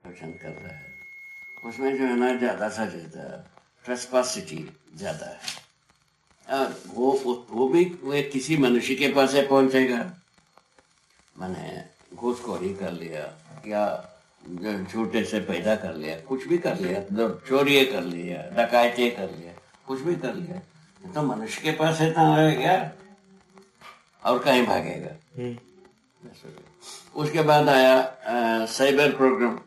पसंद कर रहा है, उसमें जो है ना ज़्यादा से ज़्यादा ट्रेस्पासिटी ज़्यादा है। और वो भी वे किसी मनुष्य के पास है पहुँचेगा, मैंने घूसखोरी कर लिया या झूठे से पैदा कर लिया, कुछ भी कर लिया, चोरी कर लिया, डकैती कर लिया, कुछ भी कर लिया, तो मनुष्य के पास है तो क्या और कहीं भागेगा। उसके बाद आया साइबर प्रोग्राम,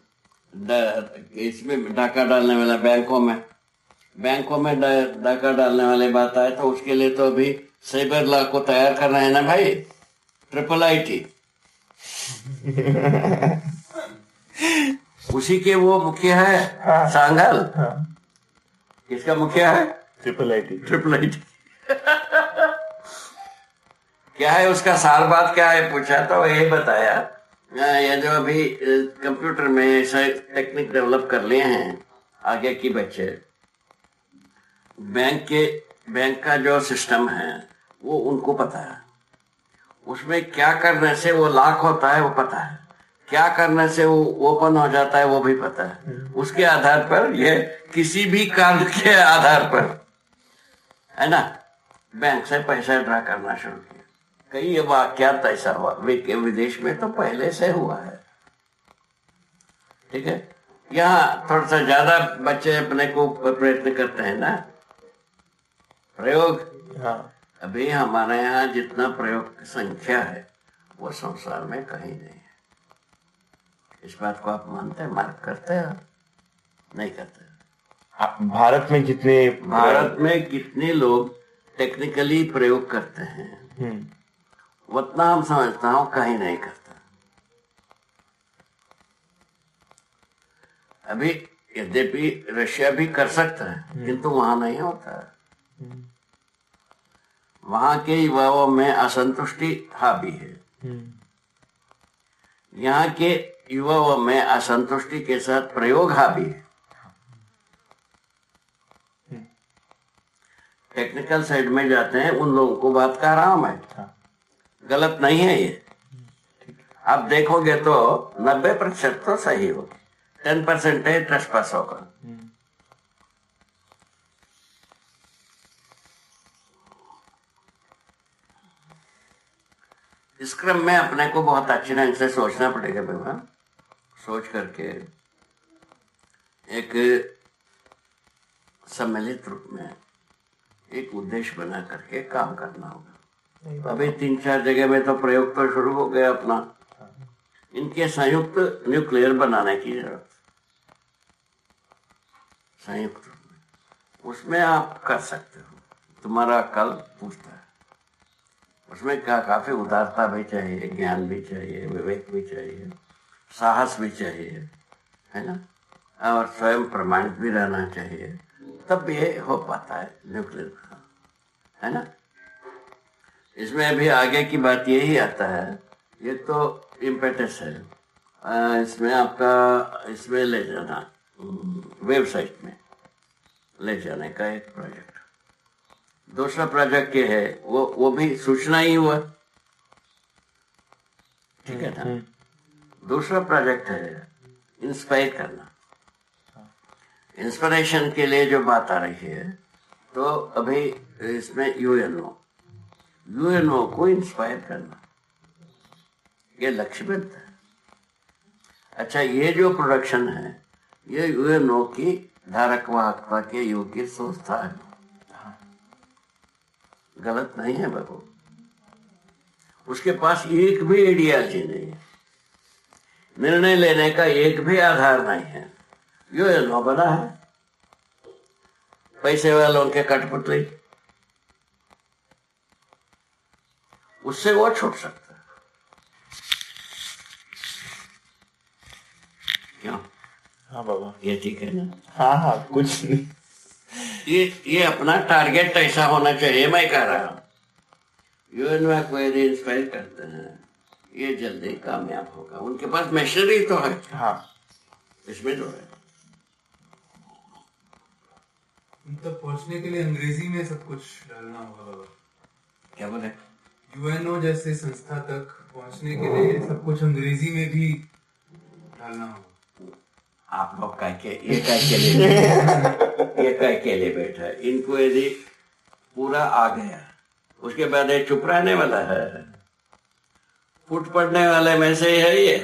इसमें डाका डालने वाला बैंकों में डाका डालने वाले बात आए, तो उसके लिए तो अभी साइबर लॉ को तैयार करना है ना भाई, IIIT। उसी के वो मुखिया है सांगल। किसका मुखिया है? IIIT। क्या है उसका सार बात क्या है पूछा तो यही बताया, ये जो अभी कंप्यूटर में ऐसा टेक्निक डेवलप कर लिए हैं आगे की बच्चे, बैंक का जो सिस्टम है वो उनको पता है, उसमें क्या करने से वो लॉक होता है वो पता है, क्या करने से वो ओपन हो जाता है वो भी पता है। उसके आधार पर ये किसी भी काम के आधार पर है ना, बैंक से पैसा ड्रा करना शुरू किया। कई वाकयात ऐसा हुआ, विदेश में तो पहले से हुआ है, ठीक है। यहाँ थोड़ा सा ज्यादा बच्चे अपने को प्रयत्न करते हैं ना, प्रयोग। हाँ। अभी हमारे यहाँ जितना प्रयोग की संख्या है वो संसार में कहीं नहीं है। इस बात को आप मानते हैं, मार्क करते हैं? नहीं करते। भारत में कितने लोग टेक्निकली प्रयोग करते हैं, उतना हम समझता हूँ कहीं नहीं करता। अभी यद्यपि रशिया भी कर सकता है किंतु वहां नहीं होता है। वहां के युवाओं में असंतुष्टि हावी है, यहाँ के युवाओं में असंतुष्टि के साथ प्रयोग हावी है। टेक्निकल साइड में जाते हैं उन लोगों को बात का आराम है, गलत नहीं है ये। आप देखोगे तो 90% तो सही होगी, 10% है ट्रेसपास होगा। इस क्रम में अपने को बहुत अच्छे ढंग से सोचना पड़ेगा भैया, सोच करके एक सम्मिलित रूप में एक उद्देश्य बना करके काम करना होगा। अभी 3-4 जगह में तो प्रयोग तो शुरू हो गया अपना, इनके संयुक्त न्यूक्लियर बनाने की जरूरत, संयुक्त रूप में उसमें आप कर सकते हो, तुम्हारा कल पूछता है। उसमें क्या काफी उदारता भी चाहिए, ज्ञान भी चाहिए, विवेक भी चाहिए, साहस भी चाहिए, है ना, और स्वयं प्रमाणित भी रहना चाहिए, तब ये हो पाता है न्यूक्लियर, है ना। इसमें अभी आगे की बात यही आता है, ये तो इम्पेटस है, इसमें आपका इसमें ले जाना, वेबसाइट में ले जाने का एक प्रोजेक्ट। दूसरा प्रोजेक्ट ये है, वो भी सूचना ही हुआ, ठीक है ना। दूसरा प्रोजेक्ट है इंस्पायर करना। इंस्पिरेशन के लिए जो बात आ रही है, तो अभी इसमें यूएनओ को इंस्पायर करना, ये लक्ष्य बनता है। अच्छा, ये जो प्रोडक्शन है ये यूएनओ की धारक वाहकता के योग्य संस्था है, गलत नहीं है बाबू। उसके पास एक भी आइडियालॉजी नहीं है, निर्णय लेने का एक भी आधार नहीं है, यूएनओ बना है पैसे वालों के कठपुतली, उससे वो छूट सकता है। क्यों? हाँ बाबा, ये ठीक है ना। हाँ कुछ नहीं, ये अपना टारगेट ऐसा होना चाहिए। मैं कह रहा हूँ यूएनओ को यदि इंस्पायर करते हैं, ये जल्दी कामयाब होगा। उनके पास मशीनरी तो है, हाँ इसमें तो है। उन तक पहुंचने के लिए अंग्रेजी में सब कुछ डालना होगा बाबा। क्या बोले? यूएनओ जैसे संस्था तक पहुंचने के लिए सब कुछ अंग्रेजी में भी डालना होगा। आप लोग ये काय के लिए बैठा है? इनको यदि पूरा आ गया उसके बाद ये चुप रहने वाला है? फूट पड़ने वाले में से ही है ये।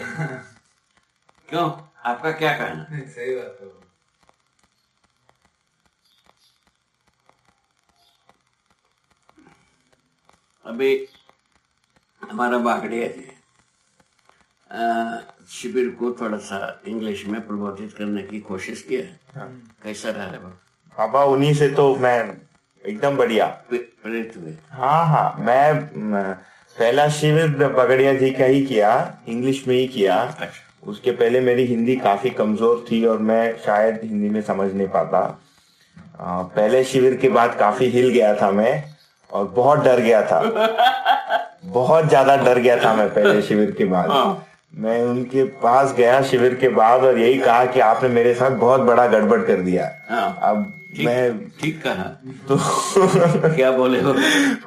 क्यों, आपका क्या कहना? नहीं, सही बात है। अभी हमारा बागड़िया जी शिविर को थोड़ा सा इंग्लिश में प्रबोधित करने की कोशिश किया है। हाँ। कैसा रहा है बाबा? उन्हीं से तो मैं एकदम बढ़िया प्रेरित हुए। हाँ हाँ, मैं पहला शिविर बगड़िया जी का ही किया, इंग्लिश में ही किया। अच्छा। उसके पहले मेरी हिंदी काफी कमजोर थी और मैं शायद हिंदी में समझ नहीं पाता। पहले शिविर के बाद काफी हिल गया था मैं और बहुत डर गया था। बहुत ज्यादा डर गया था मैं पहले शिविर के बाद। मैं उनके पास गया शिविर के बाद और यही कहा कि आपने मेरे साथ बहुत बड़ा गड़बड़ कर दिया। अब मैं ठीक कहा तो क्या बोले हो?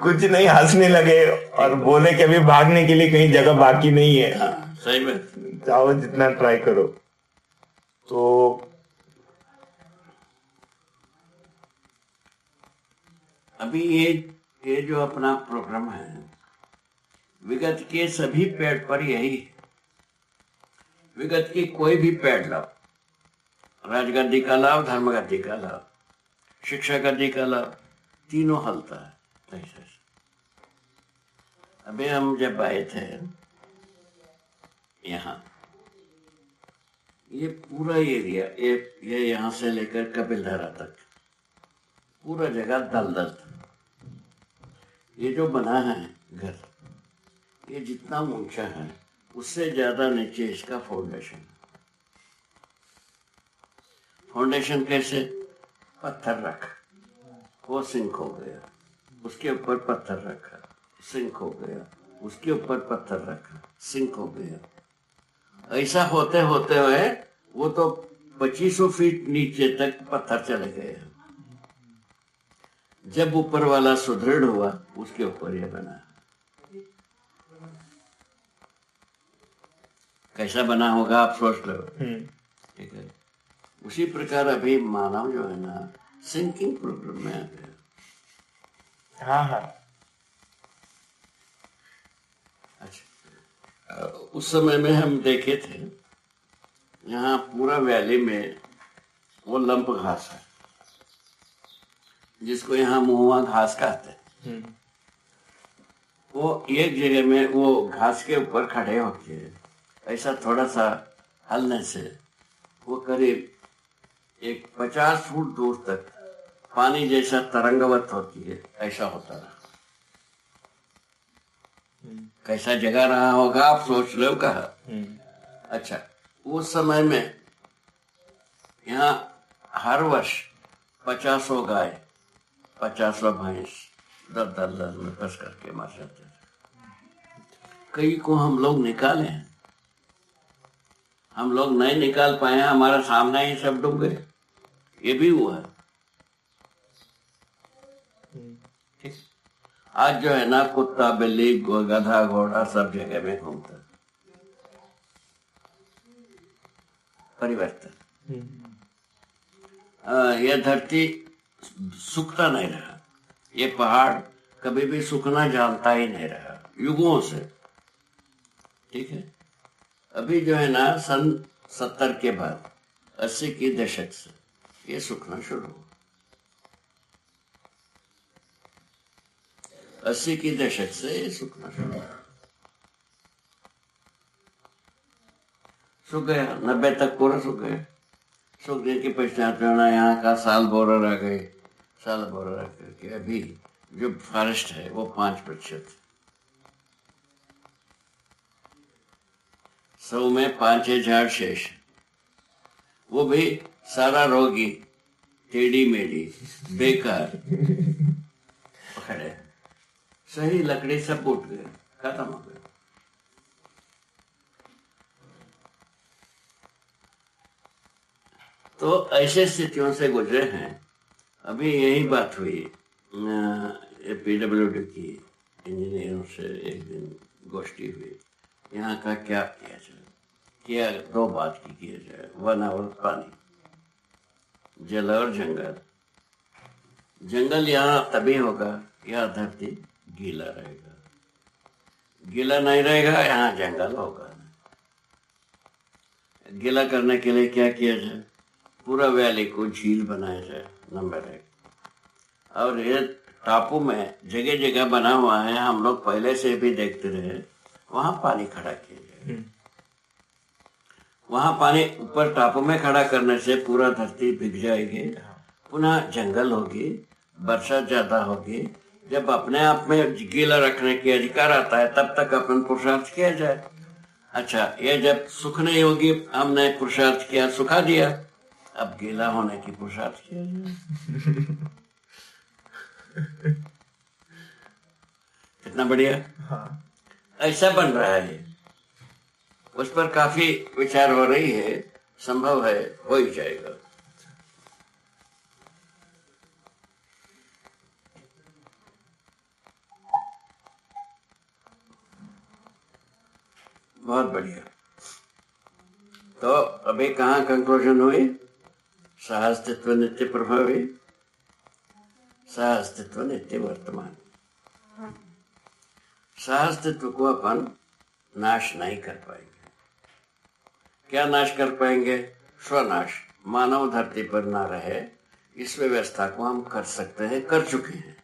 कुछ नहीं, हंसने लगे और बोले कि अभी भागने के लिए कहीं जगह बाकी नहीं है। सही में चाहो जितना ट्राई करो। तो अभी ये जो अपना प्रोग्राम है, विगत के सभी पेड़ पर यही है। विगत की कोई भी पेड़ लाओ, राजगद्दी का लाओ, धर्मगद्दी का लाओ, शिक्षा गद्दी का लाओ, तीनों हलता है ऐसे। अभी हम जब आए थे यहाँ, ये पूरा एरिया, ये यहाँ से लेकर कपिलधारा तक पूरा जगह दलदल था। ये जो बना है घर, ये जितना ऊंचा है उससे ज्यादा नीचे इसका फाउंडेशन कैसे? पत्थर रखा, वो सिंक हो गया, उसके ऊपर पत्थर रखा, सिंक हो गया, उसके ऊपर पत्थर रखा, सिंक हो गया। ऐसा होते होते हुए वो तो 2500 फीट नीचे तक पत्थर चले गए। जब ऊपर वाला सुदृढ़ हुआ, उसके ऊपर ये बना। कैसा बना होगा आप सोच लो। ठीक है, उसी प्रकार अभी मानव जो है ना, सिंकिंग प्रोग्राम में आ गया। हाँ हाँ। अच्छा, उस समय में हम देखे थे यहाँ पूरा वैली में वो लंप घास है, जिसको यहाँ मुहुआ घास कहते हैं। वो एक जगह में वो घास के ऊपर खड़े होके ऐसा थोड़ा सा हलने से वो करीब एक 50 फुट दूर तक पानी जैसा तरंगवत होती है, ऐसा होता रहा। कैसा जगह रहा होगा आप सोच लो कहा। अच्छा, उस समय में यहाँ हर वर्ष 50 गाय, 50 भैंस दल में फंस करके मर जाते थे। कई को हम लोग निकाले हैं, हम लोग नहीं निकाल पाए, हमारे सामने ही सब डूब गए। ये भी हुआ है। आज जो है ना, कुत्ता बिल्ली गधा घोड़ा सब जगह में घूमता है। परिवर्तन। यह धरती सूखता नहीं रहा, ये पहाड़ कभी भी सूखना जानता ही नहीं रहा, युगों से। ठीक है, अभी जो है ना, सन 70 के बाद 80 के दशक से ये सूखना शुरू हुआ। 80 के दशक से ये सूखना शुरू हुआ, सूख गया। 90 तक पूरा सूख गया। सूखने के पश्चात जो है ना, यहाँ का साल बोरर आ गए, साल बोरर आ करके अभी जो फॉरेस्ट है वो 5%। 100 में 5 झाड़ शेष, वो भी सारा रोगी, टेढ़ी मेढ़ी, बेकार पकड़े। सही लकड़ी सब उठ गए, खत्म हो गए। तो ऐसे स्थितियों से गुजरे हैं। अभी यही बात हुई, PWD की इंजीनियरों से एक दिन गोष्ठी हुई, यहाँ का क्या किया जाए। कि दो बात की जाए, वन और पानी, जल और जंगल। जंगल यहाँ तभी होगा, यहाँ धरती गीला रहेगा, गीला नहीं रहेगा यहाँ जंगल होगा। गीला करने के लिए क्या किया जाए? पूरा वैली को झील बनाया जाए, नंबर 1। और ये टापू में जगह जगह बना हुआ है, हम लोग पहले से भी देखते रहे, वहां पानी खड़ा किया जाए। वहां पानी ऊपर टापू में खड़ा करने से पूरा धरती भीग जाएगी, पुनः जंगल होगी, वर्षा ज्यादा होगी। जब अपने आप में गीला रखने की अधिकार आता है तब तक अपन पुरुषार्थ किया जाए। अच्छा, ये जब सुख नहीं होगी, हमने पुरुषार्थ किया, सुखा दिया, अब गीला होने की पुरुषार्थ किया जाए। कितना बढ़िया। हाँ। ऐसा बन रहा है, उस पर काफी विचार हो रही है, संभव है हो ही जाएगा। बहुत बढ़िया। तो अभी कहाँ कंक्लूजन हुई? सहअस्तित्व नित्य प्रभावी, सहअस्तित्व नित्य वर्तमान। सहअस्तित्व को अपन नाश नहीं कर पाएंगे। क्या नाश कर पाएंगे? स्वनाश। मानव धरती पर ना रहे, इस व्यवस्था को हम कर सकते हैं, कर चुके हैं।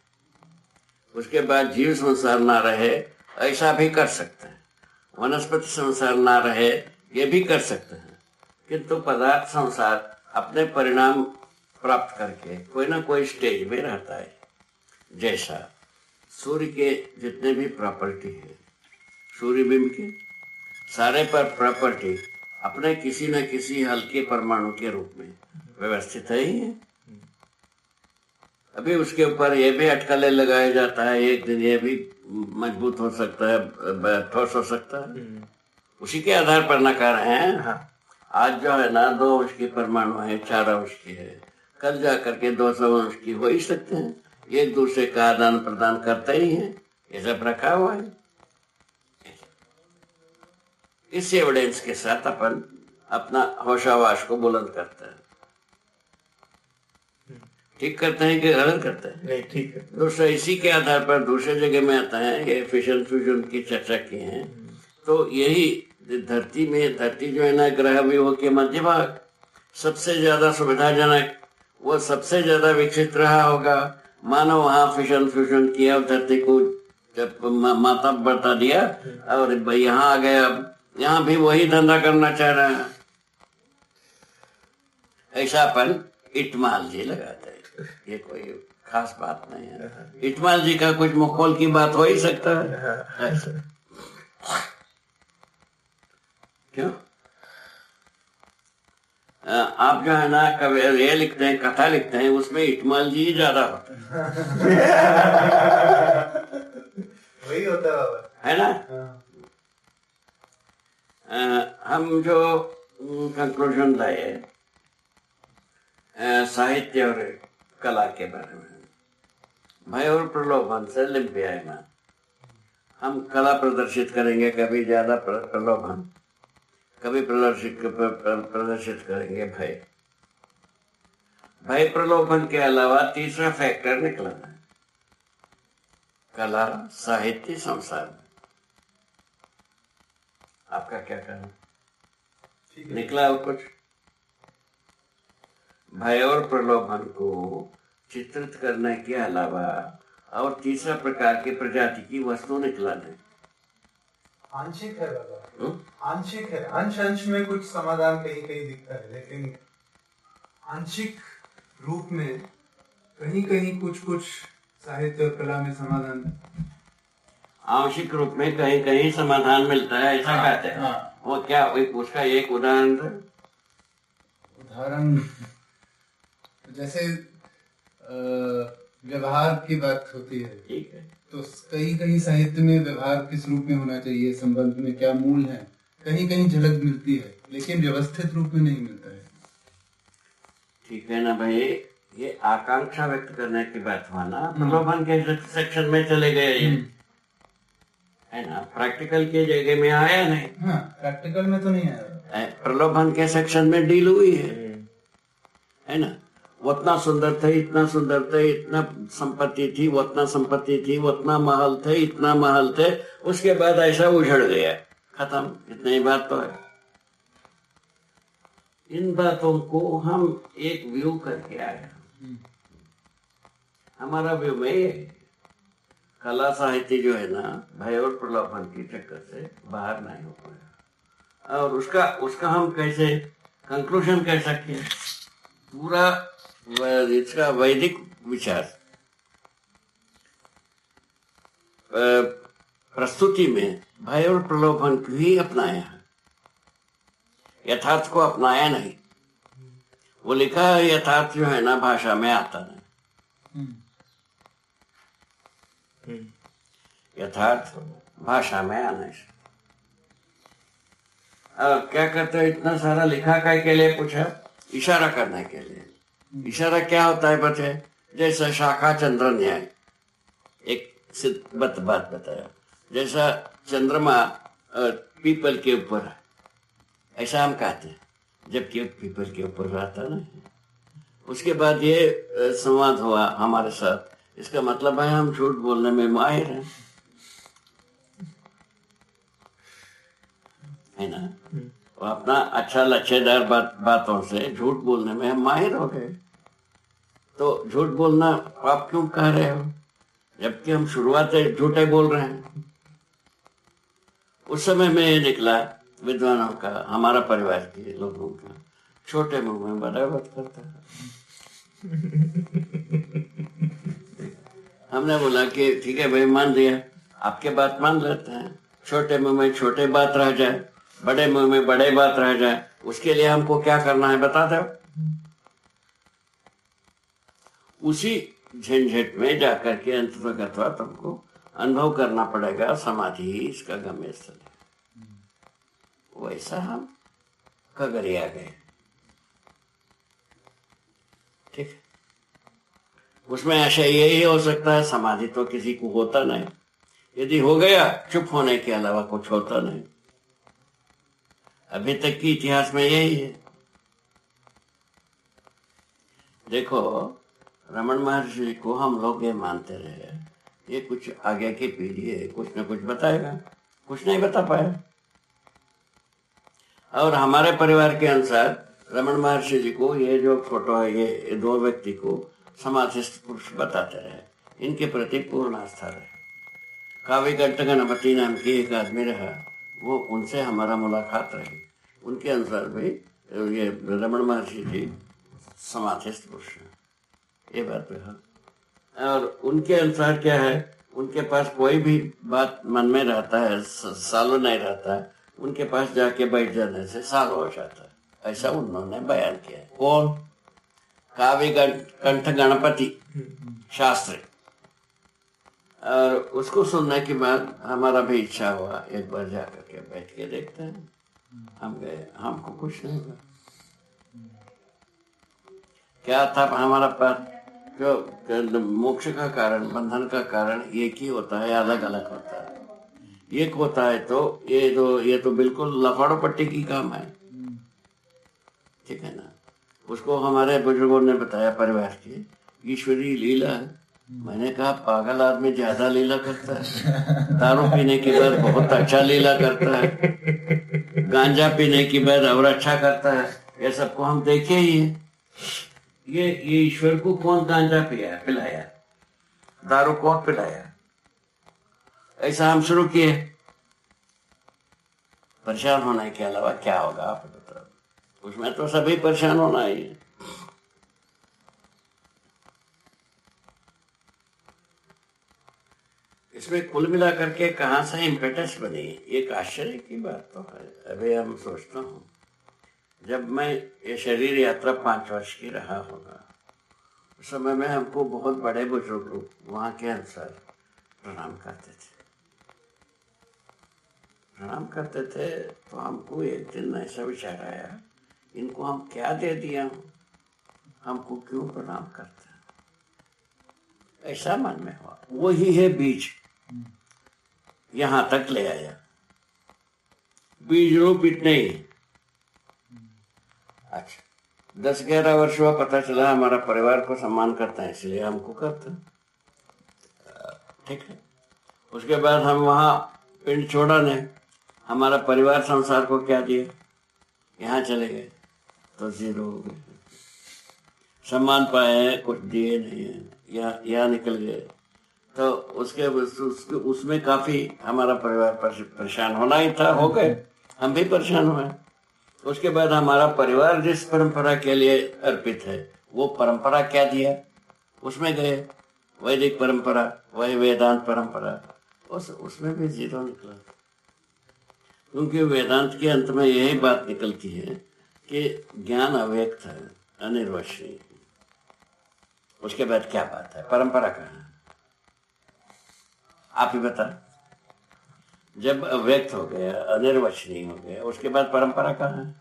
उसके बाद जीव संसार ना रहे, ऐसा भी कर सकते हैं। वनस्पति संसार ना रहे, ये भी कर सकते हैं। किंतु पदार्थ संसार अपने परिणाम प्राप्त करके कोई ना कोई स्टेज में रहता है। जैसा सूर्य के जितने भी प्रॉपर्टी है, सूर्यबिंब के सारे पर प्रॉपर्टी अपने किसी न किसी हल्के परमाणु के रूप में व्यवस्थित है ही है। अभी उसके ऊपर ये भी अटकलें लगाया जाता है, एक दिन ये भी मजबूत हो सकता है, ठोस हो सकता है, उसी के आधार पर न कर रहे हैं। हाँ। आज जो है ना 2 अंश की परमाणु है, 4 अंश की है, कल जा करके 200 अंश की हो ही सकते हैं। एक दूसरे का आदान प्रदान करते ही हैं, ये सब रखा हुआ है। इस एविडेंस के साथ अपन अपना होशावाश को बुलंद करते हैं। ठीक करते हैं कि गलत करते हैं? नहीं, ठीक है। दूसरा इसी के आधार पर दूसरे जगह में आता है, ये फिशन फ्यूजन की चर्चा की है। तो यही धरती जो है ना, ग्रह व्यूह के मध्य भाग सबसे ज्यादा सुविधाजनक, वो सबसे ज्यादा विकसित रहा होगा। मानो वहाँ फिशन फ्यूजन किया, धरती को जब माता बढ़ता दिया और भाई यहाँ आ गया, अब यहाँ भी वही धंधा करना चाह रहा है। ऐसा अपन इटमाल जी लगाते हैं, ये कोई खास बात नहीं है। इटमाल जी का कुछ मखौल की बात हो ही सकता है। क्यों? आप जो है ना कभी ये लिखते हैं, कथा लिखते हैं, उसमें इटमाल जी ज्यादा होता वही होता है ना। हम जो कंक्लूजन लाए साहित्य और कला के बारे में, भय और प्रलोभन से लिम्पियायमान। हम कला प्रदर्शित करेंगे, कभी ज्यादा प्रलोभन, कभी प्रदर्शित करेंगे भय। भय प्रलोभन के अलावा तीसरा फैक्टर निकला है, कला साहित्य संसार में। आपका क्या कहना? निकला और कुछ? भय और प्रलोभन को चित्रित करने के अलावा और तीसरा प्रकार की प्रजाति की वस्तु निकला नहीं। आंशिक है बाबा, आंशिक है। अंश अंश में कुछ समाधान कहीं कहीं दिखता है, लेकिन आंशिक रूप में कहीं कहीं कुछ कुछ साहित्य और कला में समाधान, आंशिक रूप में कहीं कहीं समाधान मिलता है, ऐसा कहते हैं। वो क्या, उसका एक उदाहरण जैसे व्यवहार की बात होती है, ठीक है, तो कहीं कहीं साहित्य में व्यवहार किस रूप में होना चाहिए, संबंध में क्या मूल है, कहीं कहीं झलक मिलती है, लेकिन व्यवस्थित रूप में नहीं मिलता है। ठीक है ना भाई, ये आकांक्षा व्यक्त करने की बात हुआ ना, प्रलोभन के सेक्शन में चले गए ये। है ना, प्रैक्टिकल के जगह में आया नहीं। हाँ, प्रैक्टिकल में तो नहीं आया। प्रलोभन के सेक्शन में डील हुई है ना। वो उतना सुंदर थे, इतना सुंदर थे, इतना संपत्ति थी, वो उतना संपत्ति थी, वो उतना महल थे, इतना महल थे, उसके बाद ऐसा उजड़ गया, खत्म। इतनी ही बात तो है। इन बातों को हम एक व्यू करके आए। हमारा व्यू में ये कला साहित्य जो है ना, भय और प्रलोभन की चक्कर से बाहर नहीं हो पाया। और उसका हम कैसे कंक्लूजन कह सकते हैं, पूरा इसका वैदिक विचार प्रस्तुति में भय और प्रलोभन को ही अपनाया है, यथार्थ को अपनाया नहीं। वो लिखा है यथार्थ जो है ना भाषा में आता नहीं, यथार्थ भाषा में आने से। और क्या करते हैं, इतना सारा लिखा काय के लिए पूछा, इशारा करने के लिए। इशारा क्या होता है बच्चे, जैसा शाखा चंद्र न्याय, एक सिद्ध बात बताया, जैसा चंद्रमा पीपल के ऊपर है, ऐसा हम कहते हैं, जबकि पीपल के ऊपर रहता ना। उसके बाद ये संवाद हुआ हमारे साथ, इसका मतलब है हम झूठ बोलने में माहिर हैं, है ना। और अपना अच्छा लच्छेदार बातों से झूठ बोलने में हम माहिर हो गए। तो झूठ बोलना आप क्यों कह रहे हो, जबकि हम शुरुआत से झूठे बोल रहे हैं। उस समय में ये निकला विद्वानों का, हमारा परिवार के लोगों का, छोटे मुंह में बड़ा बात करता है। हमने बोला कि ठीक है भाई, मान लिया, आपके बात मान लेते हैं। छोटे मुंह में छोटे बात रह जाए, बड़े मुंह में बड़े बात रह जाए, उसके लिए हमको क्या करना है बता दो। उसी झंझट में जाकर के अंततः तुमको अनुभव करना पड़ेगा, समाधि ही इसका गम्य स्थल है। वैसा हम कगरिया गए, ठीक। उसमें आशय यही हो सकता है, समाधि तो किसी को होता नहीं, यदि हो गया चुप होने के अलावा कुछ होता नहीं। अभी तक की इतिहास में यही है। देखो, रमन महर्षि को हम लोग ये मानते रहे, ये कुछ आगे की पीढ़ी है, कुछ न कुछ बताएगा, कुछ नहीं बता पाया। और हमारे परिवार के अनुसार रमन महर्षि जी को ये जो फोटो है, ये दो व्यक्ति को समाधिस्थ पुरुष बताते रहे, इनके प्रति पूर्ण आस्था रहे। काव्य कंठ गणपति नाम की एक आदमी रहा, वो उनसे हमारा मुलाकात रही, उनके अनुसार भी ये रमन महर्षि जी समाधिस्थ पुरुष है, ये बात है। और उनके अनुसार क्या है, उनके पास कोई भी बात मन में रहता है, सालों नहीं रहता है, उनके पास जाके बैठ जाने से सालों हो जाता है, ऐसा उन्होंने बयान किया है। कौन? काव्य कंठ गणपति शास्त्री। और उसको सुनने के बाद हमारा भी इच्छा हुआ एक बार जाकर के बैठ के देखते हैं। हम गए, हमको कुछ नहीं हुआ। क्या था हमारा पास, जो मोक्ष का कारण, बंधन का कारण एक ही होता है, अलग अलग होता है। एक होता है तो ये तो बिल्कुल लफाड़ो पट्टी की काम है, ठीक है ना। उसको हमारे बुजुर्गों ने बताया परिवार की, ईश्वरीय लीला है। मैंने कहा पागल आदमी ज्यादा लीला करता है, दारू पीने के बाद बहुत अच्छा लीला करता है, गांजा पीने के बाद और अच्छा करता है, ये सबको हम देखे ही है। ये ईश्वर को कौन गांजा पिलाया, दारू कौन पिलाया? ऐसा हम शुरू किए। परेशान होने के अलावा क्या होगा आप बताओ, उसमें तो सभी परेशान होना ही है। इसमें कुल मिला करके कहाँ से इम्पेटस बनी, एक आश्चर्य की बात तो है। अभी हम सोचता हूँ, जब मैं ये शरीर यात्रा 5 वर्ष की रहा होगा, उस समय में हमको बहुत बड़े बुजुर्ग लोग वहाँ के अनुसार प्रणाम करते थे। तो हमको एक दिन ऐसा विचार आया, इनको हम क्या दे दिया, हमको क्यों प्रणाम करते हैं, ऐसा मन में हुआ। वही है बीज, यहां तक ले आया, बीज रूपित नहीं। अच्छा, 10-11 वर्ष हुआ, पता चला हमारा परिवार को सम्मान करता है इसलिए हमको करते हैं, ठीक है। उसके बाद हम वहाँ पिंड छोड़ा ने, हमारा परिवार संसार को क्या दिए, यहाँ चले गए तो जीरो हो गए, सम्मान पाए हैं कुछ दिए नहीं है, यहाँ निकल गए तो उसमें काफी हमारा परिवार परेशान होना ही था, हो गए, हम भी परेशान हुए। उसके बाद हमारा परिवार जिस परंपरा के लिए अर्पित है वो परंपरा क्या दिया, उसमें गए, वैदिक परंपरा, वही वेदांत परंपरा, उसमें भी जीरो निकला। क्योंकि वेदांत के अंत में यही बात निकलती है कि ज्ञान अव्यक्त है, अनिर्वचनीय। उसके बाद क्या बात है, परंपरा कहाँ है, आप ही बता। जब अव्यक्त हो गया, अनिर्वचनीय हो गया, उसके बाद परंपरा कहाँ है।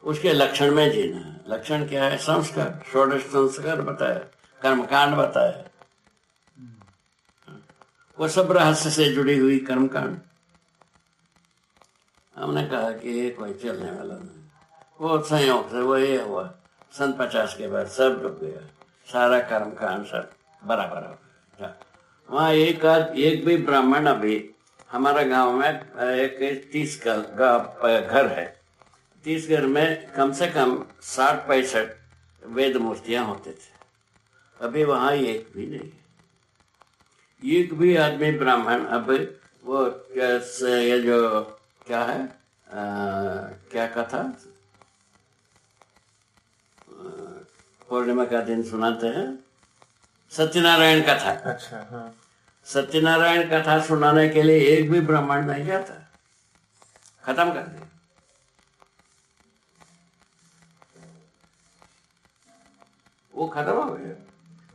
उसके लक्षण में जीना है। लक्षण क्या है, संस्कार, षोडश संस्कार बताया, कर्मकांड बताया, वो सब रहस्य से जुड़ी हुई कर्मकांड। हमने कहा कि ये कोई चलने वाला नहीं, वो संयोग से वो ये हुआ, 50 के बाद सब डूब गया, सारा कर्मकांड सब बराबर हो गया। वहाँ एक भी ब्राह्मण, अभी हमारा गांव में एक 30 का घर है, 30 घर में कम से कम 60-65 वेद मूर्तियां होते थे, अभी वहाँ एक भी नहीं, एक भी आदमी ब्राह्मण। अब वो ये जो क्या है, क्या कथा, पूर्णिमा का दिन सुनाते हैं, सत्यनारायण कथा। अच्छा, हाँ। सत्यनारायण कथा सुनाने के लिए एक भी ब्राह्मण नहीं जाता, खत्म कर दिया। वो खत्म हो गया।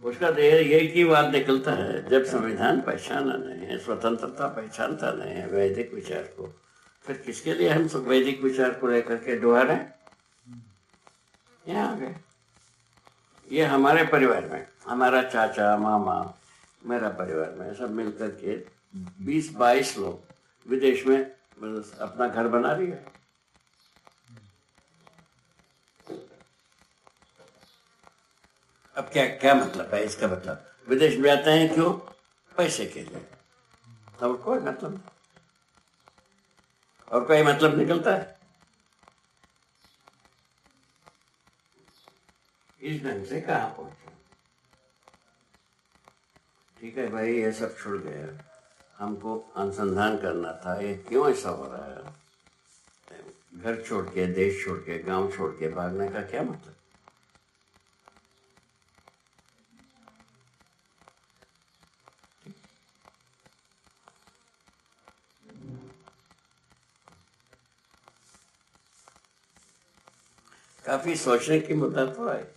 उसका एक ही बात निकलता है, जब संविधान पहचाना नहीं है, स्वतंत्रता पहचानता नहीं है वैदिक विचार को, फिर किसके लिए हम सब वैदिक विचार को लेकर के दोहराए। यहाँ आ गए। ये हमारे परिवार में, हमारा चाचा, मामा, मेरा परिवार में सब मिलकर के 20-22 लोग विदेश में अपना घर बना रही है। अब क्या क्या मतलब है इसका, मतलब विदेश में जाते हैं क्यों, पैसे के लिए, और कोई मतलब नहीं, और कोई मतलब निकलता है। इस ढंग से कहाँ पहुंचे। ठीक है भाई, ये सब छूट गया, हमको अनुसंधान करना था ये क्यों ऐसा हो रहा है। घर छोड़ के, देश छोड़ के, गांव छोड़ के भागने का क्या मतलब। काफी सोचने की मुद्दा तो है।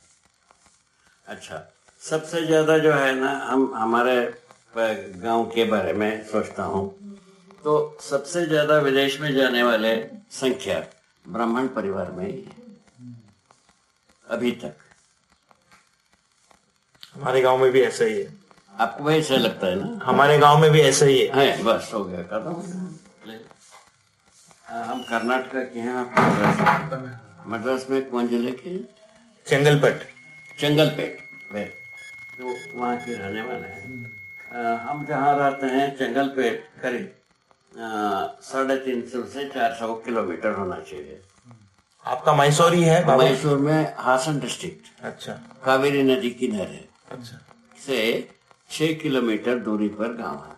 अच्छा, सबसे ज्यादा जो है ना, हम हमारे गांव के बारे में सोचता हूँ तो सबसे ज्यादा विदेश में जाने वाले संख्या ब्राह्मण परिवार में ही है अभी तक। हमारे गांव में भी ऐसा ही है। आपको भी ऐसा लगता है ना? हमारे गांव में भी ऐसा ही है। बस हो गया, खत्म। हम कर्नाटक के हैं, मद्रास में कौन जिले के? चंगलपेट में, तो वहाँ के रहने वाले हैं। हम जहाँ रहते हैं चंगलपेट करीब 350 से 400 किलोमीटर होना चाहिए। आपका मैसूर ही है? मैसूर में हासन डिस्ट्रिक्ट। अच्छा। कावेरी नदी किनारे। अच्छा। से 6 किलोमीटर दूरी पर गांव है,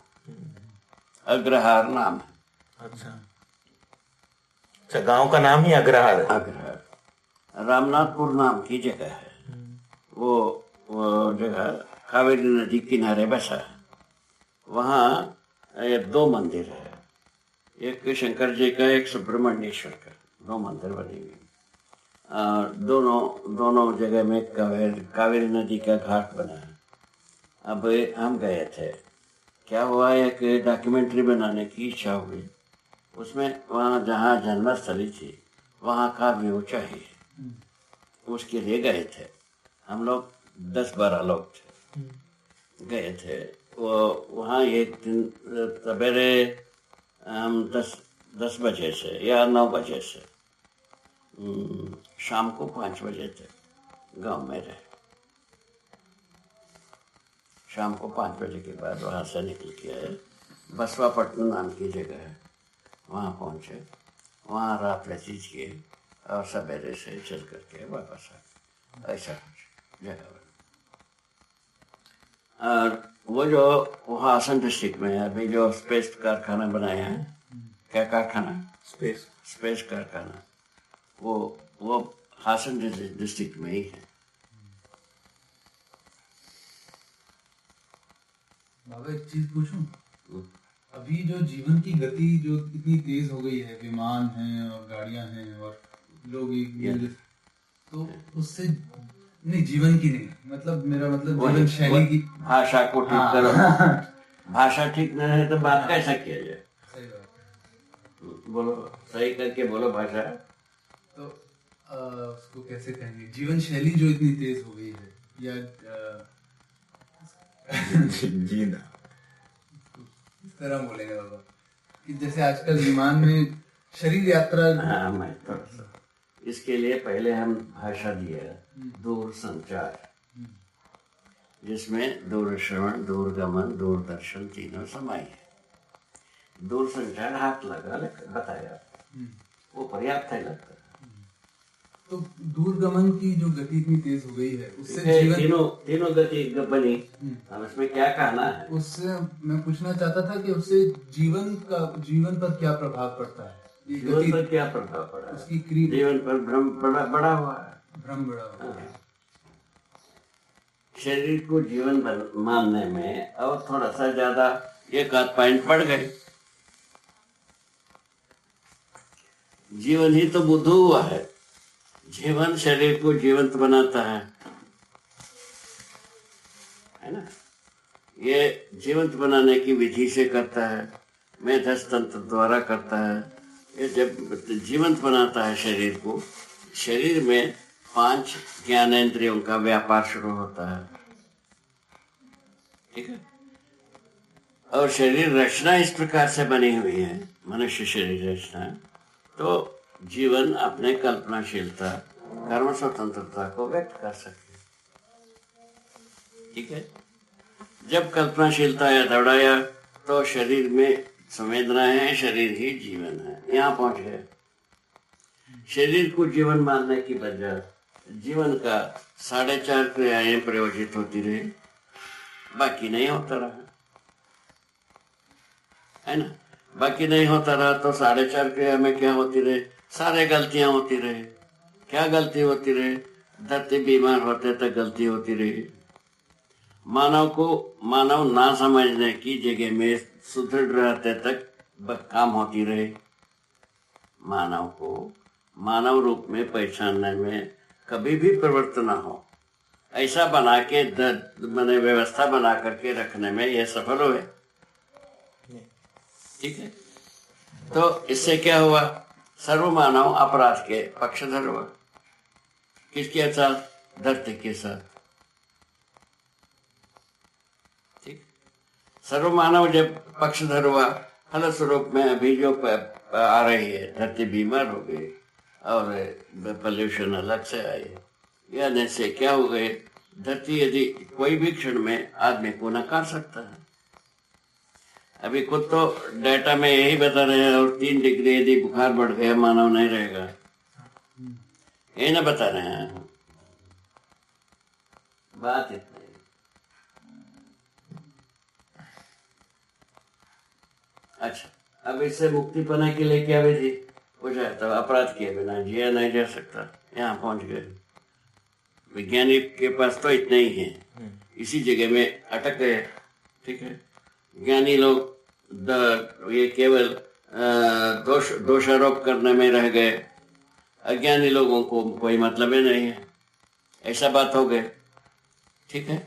अग्रहार नाम है। अच्छा, गांव का नाम ही अग्रहार है। अग्रहार रामनाथपुर नाम की जगह है। वो जगह कावेरी नदी किनारे बसा है। वहाँ 2 मंदिर है, एक शंकर जी का, एक सुब्रमण्येश्वर का, 2 मंदिर बने हुए। दोनों जगह में कावेरी नदी का घाट बना है। अब हम गए थे, क्या हुआ, एक डॉक्यूमेंट्री बनाने की इच्छा हुई, उसमें वहाँ जहाँ जन्मस्थली थी वहाँ का व्यू चाहिए, उसके लिए गए थे। हम लोग 10-12 लोग थे, गए थे। वहाँ एक दिन सवेरे हम 10 बजे से या 9 बजे से शाम को 5 बजे तक गांव में रहे। शाम को 5 बजे के बाद वहाँ से निकल के आए। बसवापट्टनम नाम की जगह है, वहाँ पहुँचे, वहाँ रात व्यतीत किए और सवेरे से चल करके वापस आ गए। ऐसा कुछ जगह बनी। और वो जो वहाँ हासन डिस्ट्रिक्ट में है, अभी जो स्पेस कारखाना बनाया है, क्या कारखाना? स्पेस कारखाना, वो हासन डिस्ट्रिक्ट में ही है। बाबा एक चीज पूछूं? अभी जो जीवन की गति जो इतनी तेज हो गई है, विमान हैं और गाड़ियां हैं और लोग तो उससे नहीं, जीवन की नहीं, मतलब मेरा मतलब जीवन शैली की, भाषा को ठीक करो। भाषा ठीक नहीं है तो बात कैसा किया जाए? सही बात। बोलो, सही करके बोलो भाषा। तो उसको कैसे कहेंगे, जीवन शैली जो इतनी तेज हो गई है, या जीना इस तरह बोलेंगे बाबा कि जैसे आजकल विमान में शरीर यात्रा। हाँ, मैं थोड़ा सा इसके लिए पहले हम भाषा दिए, दूर संचार, जिसमें दूरश्रवण, दूरगमन, दूरदर्शन तीनों समाई है। दूर संचार हाथ लगा बताया, वो पर्याप्त है लगता है। तो दूरगमन की जो गति इतनी तेज हो गई है, उससे जीवन तीनों गति बनी। अब इसमें क्या कहना है? उससे मैं पूछना चाहता था कि उससे जीवन पर क्या प्रभाव पड़ता है? जीवन पर क्या प्रभाव पड़ा? उसकी क्रिया जीवन पर भ्रम बड़ा हुआ है। भ्रम बड़ा हुआ है। शरीर को जीवन मानने में और थोड़ा सा ज्यादा एक आध पॉइंट पड़ गए। जीवन ही तो बुद्धू हुआ है। जीवन शरीर को जीवंत बनाता है ना? ये जीवंत बनाने की विधि से करता है, मेधस तंत्र द्वारा करता है। ये जब जीवंत बनाता है शरीर को, शरीर में 5 ज्ञानेंद्रियों का व्यापार शुरू होता है, ठीक है? और शरीर रचना इस प्रकार से बनी हुई है, मनुष्य शरीर रचना, तो जीवन अपने कल्पनाशीलता, कर्म स्वतंत्रता को व्यक्त कर सके, ठीक है? जब कल्पनाशीलता या दौड़ाया तो शरीर में संवेदनाएं हैं, शरीर ही जीवन है। यहाँ पहुंच गए। शरीर को जीवन मानने की बजाय जीवन का 4.5 क्रियाएं प्रयोजित होती रही, बाकी नहीं होता रहा, है ना? बाकी नहीं होता रहा तो 4.5 क्रिया में क्या होती रहे? सारे गलतियां होती रहे। क्या गलती होती रहे? धरती बीमार होते तक गलती होती रही। मानव ना समझने की जगह में सुदृढ़ रहते तक काम होती रही। मानव को मानव रूप में पहचानने में कभी भी प्रवृत्त ना हो, ऐसा बना के मैंने व्यवस्था बना करके रखने में यह सफल हुए, ठीक है? तो इससे क्या हुआ? सर्वमानव अपराध के पक्षधर हुआ। किसके साथ? धरती के साथ, ठीक? सर्वमानव जब पक्षधर हुआ, फल स्वरूप में अभी जो आ रही है, धरती बीमार हो गई और पॉल्यूशन अलग से आई, यानी से क्या हो गए? धरती यदि कोई भी क्षण में आदमी को नकार सकता है। अभी खुद तो डेटा में यही बता रहे हैं, और 3 डिग्री यदि बुखार बढ़ गया मानव नहीं रहेगा, ये ना बता रहे हैं। बात इतनी। अच्छा, अब इससे मुक्ति पाने के लिए क्या विधि? पूछा तो अपराध किए बिना जिया नहीं जा सकता। यहाँ पहुंच गए। वैज्ञानिक के पास तो इतने ही है, इसी जगह में अटक गए, ठीक है? ज्ञानी लोग ये केवल दोषारोप करने में रह गए। अज्ञानी लोगों को कोई मतलब ही नहीं है, ऐसा बात हो गए, ठीक है?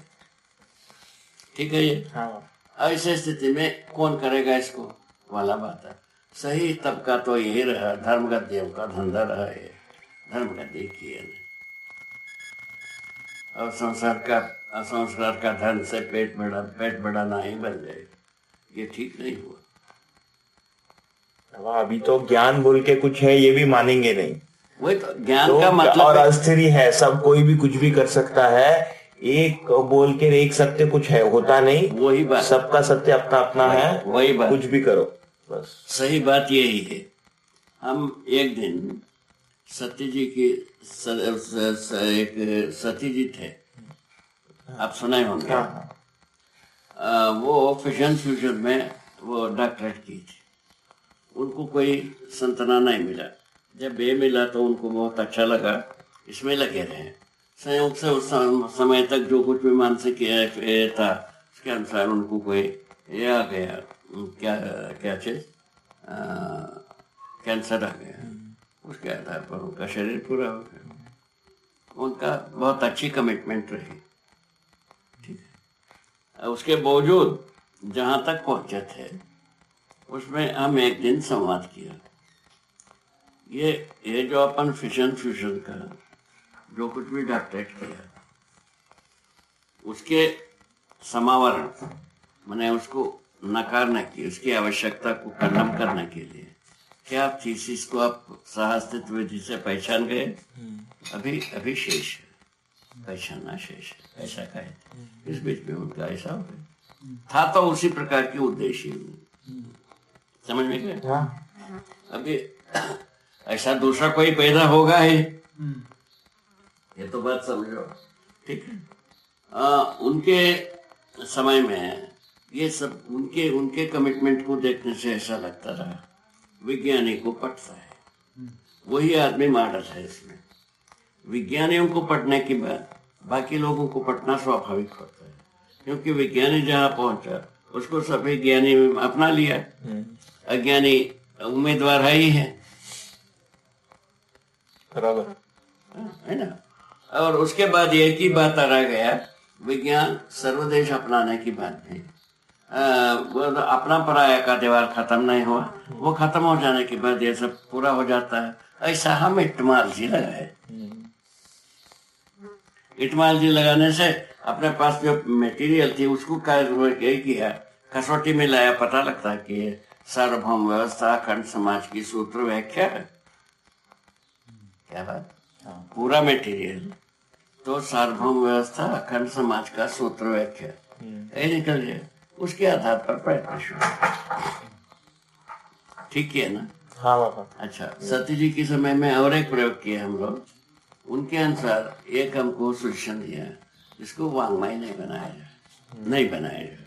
ठीक है ये? हाँ। ऐसे स्थिति में कौन करेगा इसको वाला बात है। सही तबका तो यही रहा, धर्मगद्दियों का धंधा रहा है, धर्मगद्दी किए और संसार का धन से पेट बढ़ाना ही बन जाए, ये ठीक नहीं हुआ। बाबा अभी तो ज्ञान बोल के कुछ है ये भी मानेंगे नहीं। वही तो ज्ञान तो का मतलब और है। अस्थिर है, सब कोई भी कुछ भी कर सकता है। एक बोल के एक सत्य कुछ है होता नहीं, वही बात, सबका सत्य अपना अपना है, वही बात, कुछ भी करो बस। सही बात यही है। हम एक दिन सती जी की एक सती जी थे, आप सुने होंगे। वो फिजन फ्यूजन में वो डॉक्टरेट की थी। उनको कोई संतना नहीं मिला। जब ये मिला तो उनको बहुत अच्छा लगा, इसमें लगे रहे। संयोग से उस समय तक जो कुछ भी मानसिक था उसके अनुसार उनको कोई ये आ गया, क्या क्या चीज, कैंसर आ गया। उसके आधार पर उनका शरीर पूरा हो गया। उनका बहुत अच्छी कमिटमेंट रही, ठीक है। उसके बावजूद जहाँ तक पहुँचे थे उसमें हम एक दिन संवाद किया। ये जो अपन फिजन फ्यूजन का जो कुछ भी डॉक्टरेट किया, उसके समावरण मैंने उसको नकारने की, उसकी आवश्यकता को खंडन करने के लिए क्या थीसिस को आप सहअस्तित्व विधि से पहचान गए? अभी शेष है, पहचानना शेष है, ऐसा कहे। इस बीच में उनका ऐसा हो गया था, तो उसी प्रकार की उद्देश्य समझ में गए। अभी ऐसा दूसरा कोई पैदा होगा ही, ये तो बात समझो, ठीक है। उनके समय में ये सब उनके कमिटमेंट को देखने से ऐसा लगता रहा विज्ञानी को पटता है, वही आदमी मॉडल है इसमें। विज्ञानियों को पटने के बाद बाकी लोगों को पटना स्वाभाविक होता है, क्योंकि विज्ञानी जहाँ पहुंचा उसको सभी ज्ञानी अपना लिया, अज्ञानी उम्मीदवार है ही है, बराबर है ना। और उसके बाद एक ही बात आ रह गया, विज्ञान सर्वदेश अपनाने की बात नहीं। वो अपना पराया का दीवार खत्म नहीं हुआ, वो खत्म हो जाने के बाद ये सब पूरा हो जाता है। ऐसा हम इटमालजी लगाए। इटमालजी लगाने से अपने पास जो मटेरियल थी उसको क्या किया, कसौटी में लाया, पता लगता है कि सार्वभौम व्यवस्था अखंड समाज की सूत्र व्याख्या है। क्या बात, पूरा मटेरियल तो सार्वभौम व्यवस्था अखंड समाज का सूत्र व्याख्या यही निकल जाए। उसके आधार पर प्रयत्न शुरू, ठीक है ना। हाँ बाबा। अच्छा, सती जी के समय में और एक प्रयोग किया हम लोग। उनके अनुसार एक हमको सूचना दिया, इसको वांग्मय नहीं बनाया जाए, नहीं बनाया जाए,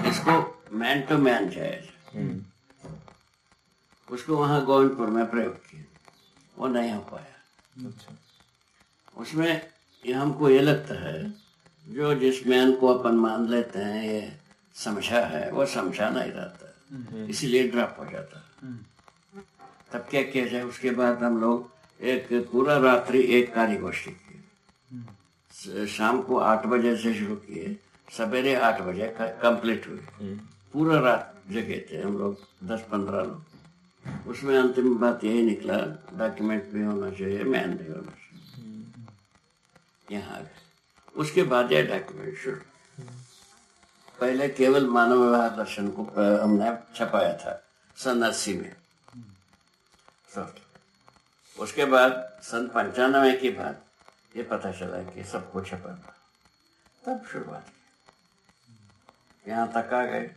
इसको मैन टू मैन जाए। उसको वहां गोविंदपुर में प्रयोग किया, वो नहीं हो पाया। उसमें ये हमको ये लगता है जो जिस मैन को अपन मान लेते हैं ये समझा है, वो समझा नहीं रहता, इसीलिए ड्रॉप हो जाता है। तब क्या किया जाए, उसके बाद हम लोग एक पूरा रात्रि एक कार्यगोष्ठी की। शाम को 8 बजे से शुरू किए, सवेरे 8 बजे कंप्लीट हुई। पूरा रात जगे थे हम लोग, 10-15 लोग। उसमें अंतिम बात यही निकला, डॉक्यूमेंट भी होना चाहिए, मैन भी होना चाहिए। यहाँ उसके बाद यह डॉक्यूमेंट शुरू। पहले केवल मानव व्यवहार दर्शन को हमने छपाया था सन 80 में। उसके बाद सन 95 के बाद ये पता चला कि सबको छपाना, तब शुरुआत की। यहाँ तक आ गए।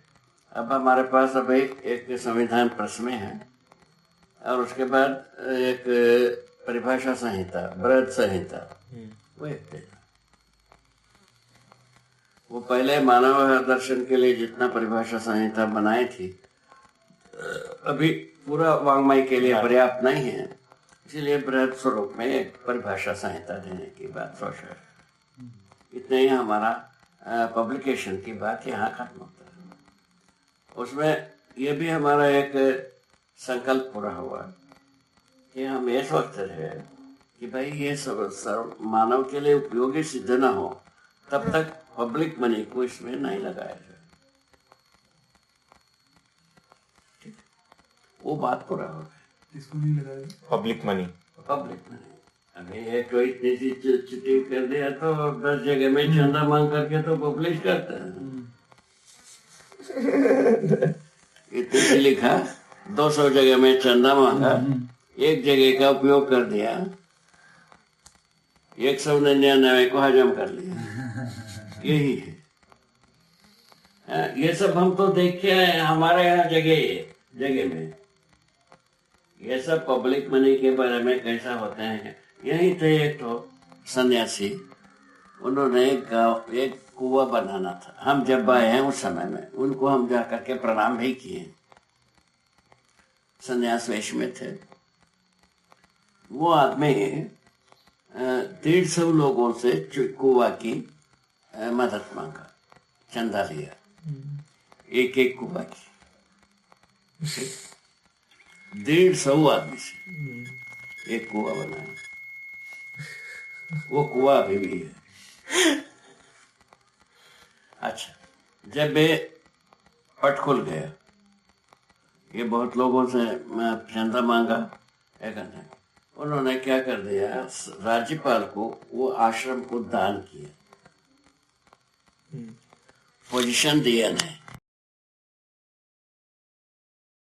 अब हमारे पास अभी एक संविधान प्रेस में है, और उसके बाद एक परिभाषा संहिता, बृहद संहिता, वो एक देना। वो पहले मानव दर्शन के लिए जितना परिभाषा संहिता बनाई थी, अभी पूरा वांग्मय के लिए पर्याप्त नहीं है, इसलिए बृहद स्वरूप में एक परिभाषा संहिता देने की बात सोचा है। इतने ही हमारा पब्लिकेशन की बात यहाँ खत्म होता है। उसमें ये भी हमारा एक संकल्प पूरा हुआ कि हम ये सोचते रहे कि भाई ये सब मानव के लिए उपयोगी सिद्ध न हो तब तक पब्लिक मनी को इसमें नहीं लगाया जाए। वो बात पूरा हो गई। इसको नहीं लगाया पब्लिक मनी, पब्लिक मनी अभी एक तो इतनी सी चिट्ठी कर दिया तो 10 जगह में चंदा मांग करके तो पब्लिश करता है। इतनी सी लिखा, 200 जगह में चंदा मांगा, एक जगह का उपयोग कर दिया, 199 को हजम कर लिया। यही है। ये सब हम तो देखे हैं हमारे यहाँ जगह में। ये सब पब्लिक मनी के बारे में कैसा होते हैं। यही थे एक तो सन्यासी, उन्होंने एक कुआं बनाना था। हम जब आए हैं उस समय में उनको हम जा करके प्रणाम भी किए। सन्यास वेश में थे वो आदमी। 150 लोगों से कुआं की मदद मांगा, चंदा लिया, एक कुआं की। 150 आदमी से एक कुआं बनाया। वो कुआं अभी भी है। अच्छा, जब ये पट खुल गया, ये बहुत लोगों से चंदा मांगा, उन्होंने क्या कर दिया, राज्यपाल को वो आश्रम को दान किया। पोजीशन दिया नहीं,